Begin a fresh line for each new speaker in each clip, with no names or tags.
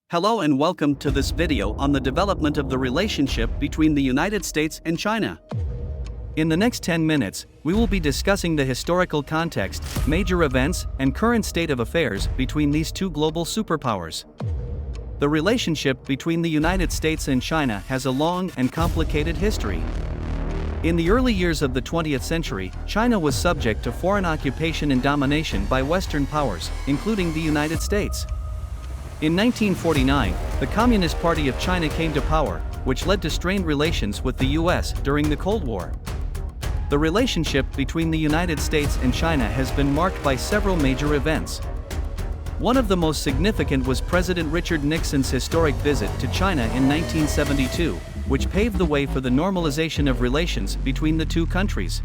Hello and welcome to this video on the development of the relationship between the United States and China. In the next 10 minutes, we will be discussing the historical context, major events, and current state of affairs between these two global superpowers. The relationship between the United States and China has a long and complicated history. In the early years of the 20th century, China was subject to foreign occupation and domination by Western powers, including the United States. In 1949, the Communist Party of China came to power, which led to strained relations with the US during the Cold War. The relationship between the United States and China has been marked by several major events. One of the most significant was President Richard Nixon's historic visit to China in 1972, which paved the way for the normalization of relations between the two countries.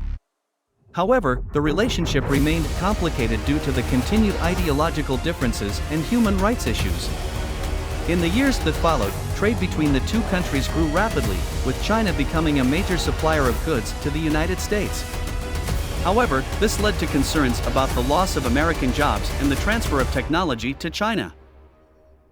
However, the relationship remained complicated due to the continued ideological differences and human rights issues. In the years that followed, trade between the two countries grew rapidly, with China becoming a major supplier of goods to the United States. However, this led to concerns about the loss of American jobs and the transfer of technology to China.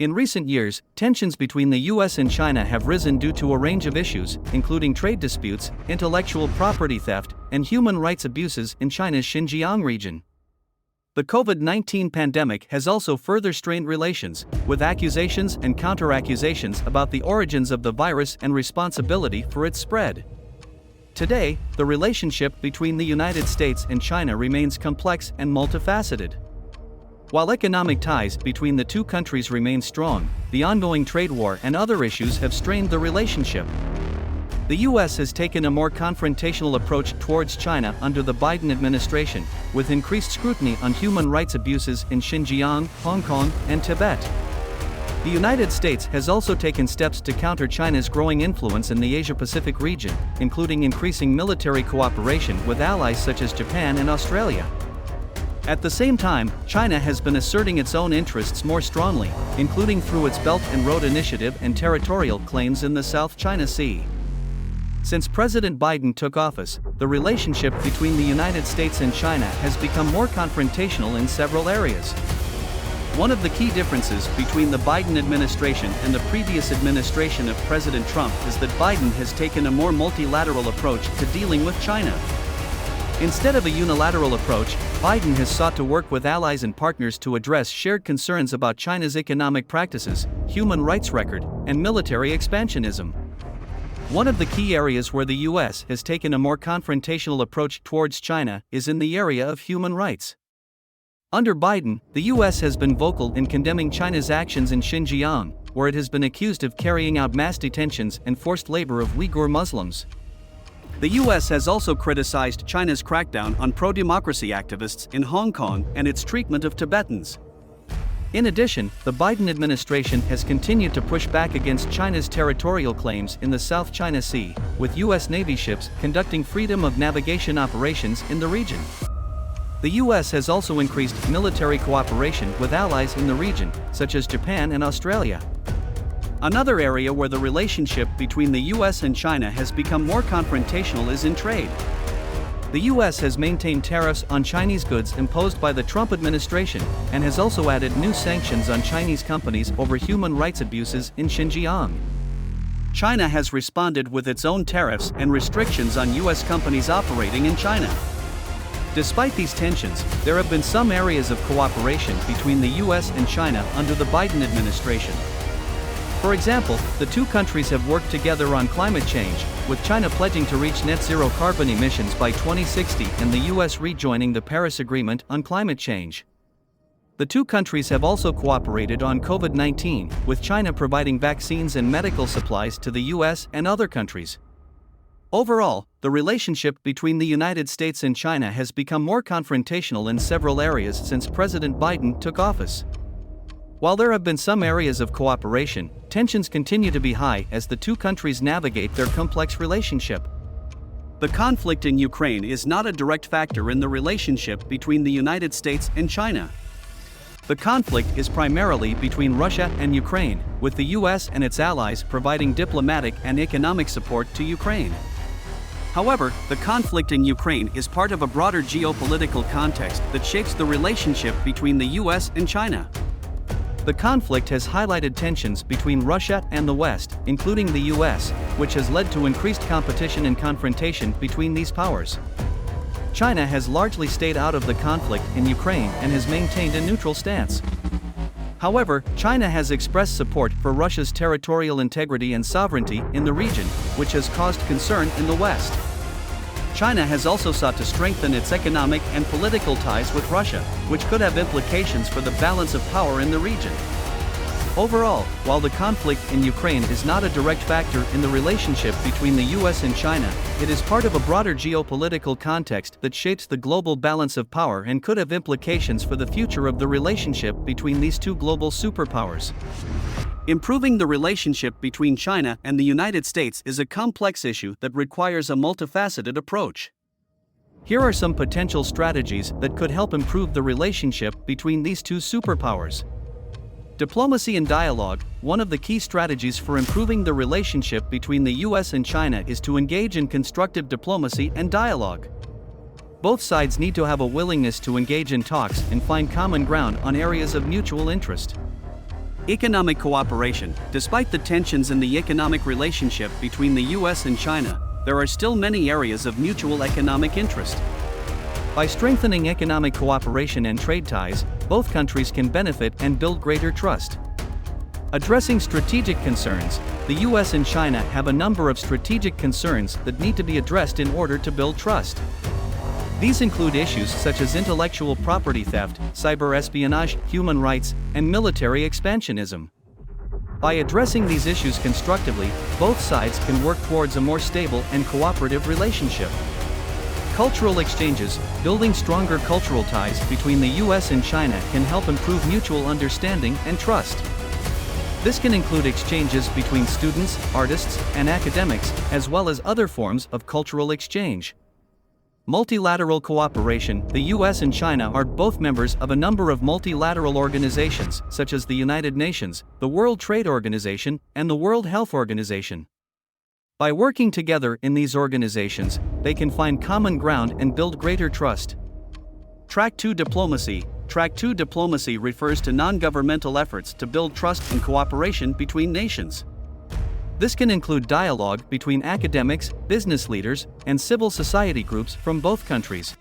In recent years, tensions between the US and China have risen due to a range of issues, including trade disputes, intellectual property theft, and human rights abuses in China's Xinjiang region. The COVID-19 pandemic has also further strained relations, with accusations and counter-accusations about the origins of the virus and responsibility for its spread. Today, the relationship between the United States and China remains complex and multifaceted. While economic ties between the two countries remain strong, the ongoing trade war and other issues have strained the relationship. The US has taken a more confrontational approach towards China under the Biden administration, with increased scrutiny on human rights abuses in Xinjiang, Hong Kong, and Tibet. The United States has also taken steps to counter China's growing influence in the Asia-Pacific region, including increasing military cooperation with allies such as Japan and Australia. At the same time, China has been asserting its own interests more strongly, including through its Belt and Road Initiative and territorial claims in the South China Sea. Since President Biden took office, the relationship between the United States and China has become more confrontational in several areas. One of the key differences between the Biden administration and the previous administration of President Trump is that Biden has taken a more multilateral approach to dealing with China. Instead of a unilateral approach, Biden has sought to work with allies and partners to address shared concerns about China's economic practices, human rights record, and military expansionism. One of the key areas where the US has taken a more confrontational approach towards China is in the area of human rights. Under Biden, the US has been vocal in condemning China's actions in Xinjiang, where it has been accused of carrying out mass detentions and forced labor of Uyghur Muslims. The US has also criticized China's crackdown on pro-democracy activists in Hong Kong and its treatment of Tibetans. In addition, the Biden administration has continued to push back against China's territorial claims in the South China Sea, with US Navy ships conducting freedom of navigation operations in the region. The US has also increased military cooperation with allies in the region, such as Japan and Australia. Another area where the relationship between the US and China has become more confrontational is in trade. The US has maintained tariffs on Chinese goods imposed by the Trump administration, and has also added new sanctions on Chinese companies over human rights abuses in Xinjiang. China has responded with its own tariffs and restrictions on US companies operating in China. Despite these tensions, there have been some areas of cooperation between the US and China under the Biden administration. For example, the two countries have worked together on climate change, with China pledging to reach net zero carbon emissions by 2060 and the US rejoining the Paris Agreement on climate change. The two countries have also cooperated on COVID-19, with China providing vaccines and medical supplies to the US and other countries. Overall, the relationship between the United States and China has become more confrontational in several areas since President Biden took office. While there have been some areas of cooperation, tensions continue to be high as the two countries navigate their complex relationship. The conflict in Ukraine is not a direct factor in the relationship between the United States and China. The conflict is primarily between Russia and Ukraine, with the US and its allies providing diplomatic and economic support to Ukraine. However, the conflict in Ukraine is part of a broader geopolitical context that shapes the relationship between the US and China. The conflict has highlighted tensions between Russia and the West, including the US, which has led to increased competition and confrontation between these powers. China has largely stayed out of the conflict in Ukraine and has maintained a neutral stance. However, China has expressed support for Russia's territorial integrity and sovereignty in the region, which has caused concern in the West. China has also sought to strengthen its economic and political ties with Russia, which could have implications for the balance of power in the region. Overall, while the conflict in Ukraine is not a direct factor in the relationship between the US and China, it is part of a broader geopolitical context that shapes the global balance of power and could have implications for the future of the relationship between these two global superpowers. Improving the relationship between China and the United States is a complex issue that requires a multifaceted approach. Here are some potential strategies that could help improve the relationship between these two superpowers. Diplomacy and dialogue. One of the key strategies for improving the relationship between the US and China is to engage in constructive diplomacy and dialogue. Both sides need to have a willingness to engage in talks and find common ground on areas of mutual interest. Economic cooperation. Despite the tensions in the economic relationship between the US and China, there are still many areas of mutual economic interest. By strengthening economic cooperation and trade ties, both countries can benefit and build greater trust. Addressing strategic concerns. The US and China have a number of strategic concerns that need to be addressed in order to build trust. These include issues such as intellectual property theft, cyber espionage, human rights, and military expansionism. By addressing these issues constructively, both sides can work towards a more stable and cooperative relationship. Cultural exchanges. Building stronger cultural ties between the US and China can help improve mutual understanding and trust. This can include exchanges between students, artists, and academics, as well as other forms of cultural exchange. Multilateral cooperation. The US and China are both members of a number of multilateral organizations, such as the United Nations, the World Trade Organization, and the World Health Organization. By working together in these organizations, they can find common ground and build greater trust. Track 2 Diplomacy. Track 2 diplomacy refers to non-governmental efforts to build trust and cooperation between nations. This can include dialogue between academics, business leaders, and civil society groups from both countries.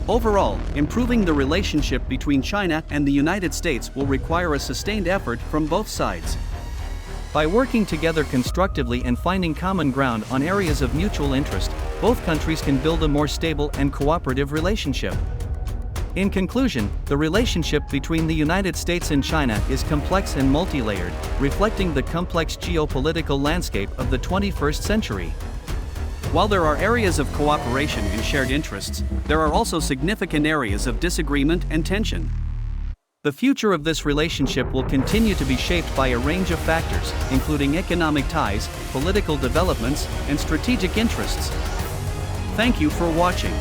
Overall, improving the relationship between China and the United States will require a sustained effort from both sides. By working together constructively and finding common ground on areas of mutual interest, both countries can build a more stable and cooperative relationship. In conclusion, the relationship between the United States and China is complex and multi-layered, reflecting the complex geopolitical landscape of the 21st century. While there are areas of cooperation and shared interests, there are also significant areas of disagreement and tension. The future of this relationship will continue to be shaped by a range of factors, including economic ties, political developments, and strategic interests. Thank you for watching.